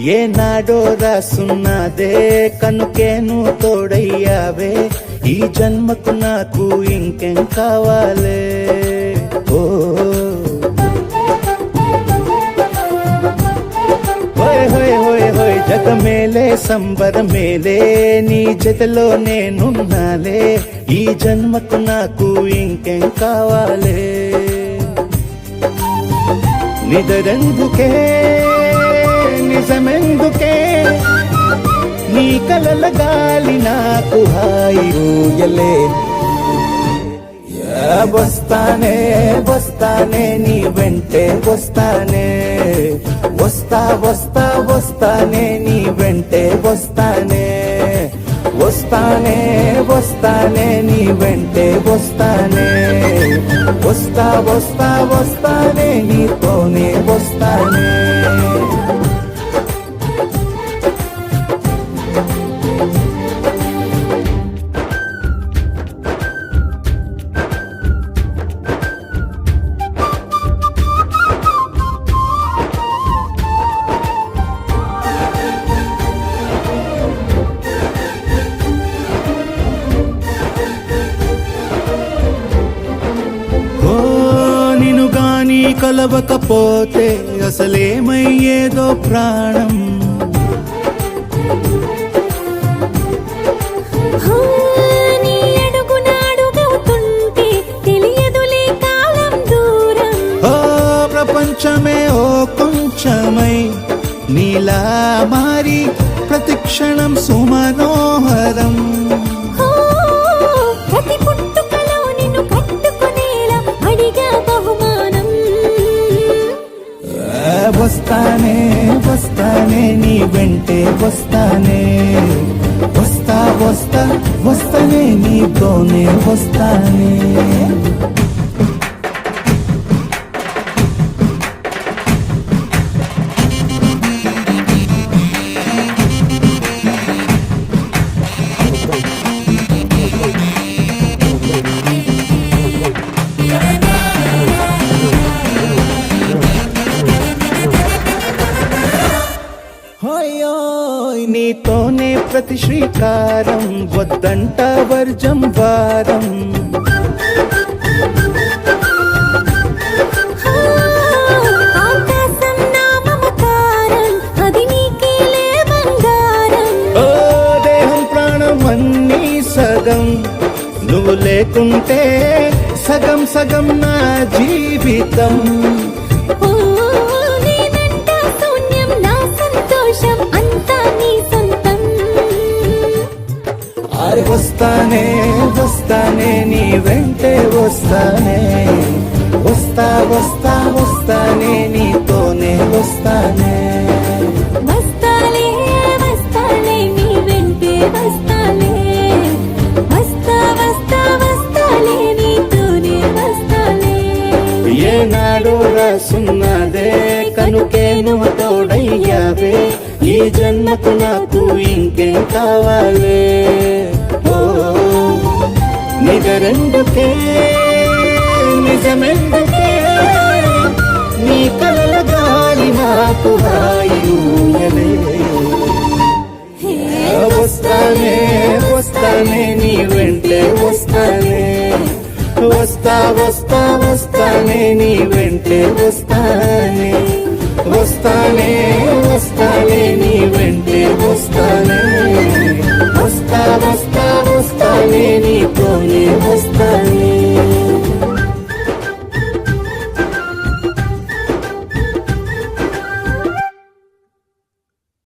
ఏనాడో రాసున్నదే కనుకేను తోడయ్యావే ఈ జన్మకు నాకు ఇంకేం కావాలే ఓ హోయ్ హోయ్ హోయ్ హోయ్ జగమేలే సంబరమేలే నీ జతలో నేనున్నాలే ఈ జన్మకు నాకు ఇంకేం కావాలే నిదరెందుకే నిజమెందుకే నీ కలల గాలి నాకు హాయి ఊయలే వస్తానే వస్తానే నీ వెంటే వస్తానే వస్తా వస్తా వస్తానే నీ వెంటే వస్తానే వస్తానే వస్తానే నీ వెంటే వస్తానే వస్తా వస్తా వస్తానే నీతోనే వస్తానే కలవకపోతే అసలేమయ్యేదో ప్రాణం నీ అడుగునాడుగవుతుంటే తెలియదులే కాలం దూరం ఓ ప్రపంచమే ఓ కొంచెమై నీలా మారి ప్రతిక్షణం సుమనోహరం ప్రతి పుట్టుకలో నిన్ను కట్టుకునేలా అడిగా బహుమానం వస్తానే వస్తానే నీ వెంటే వస్తానే వస్తా వస్తా వస్తానే నీతోనే వస్తానే నీతోనే ప్రతి శ్రీకారం వద్దంట వర్జం వారం ఆకాశం నా మమకారం అది నీకేలే బంగారం ఓ దేహం ప్రాణం అన్నీ సగం నువ్వు లేకుంటే సగం సగం నా జీవితం వస్తానే వస్తానే నీ వెంటే వస్తానే వస్తా వస్తా వస్తానే నీతోనే వస్తానే వస్తాలే వస్తాలే నీ వెంటే వస్తాలే వస్తా వస్తా వస్తాలే నీతోనే వస్తాలే ఏనాడు రాసున్నదే కనుకేను తోడయ్యావే ఈ జన్మకు నాకు ఇంకేం కావాలే నిజరెందుకే నిజమెందుకే నీ కలల గాలి నాకు హాయిలే వస్తానే వస్తానే నీ వెంటే వస్తానే వస్తా వస్తా వస్తానే నీ వెంటే వస్తానే వస్తానే వస్తానే నీ వెంటే వస్తానే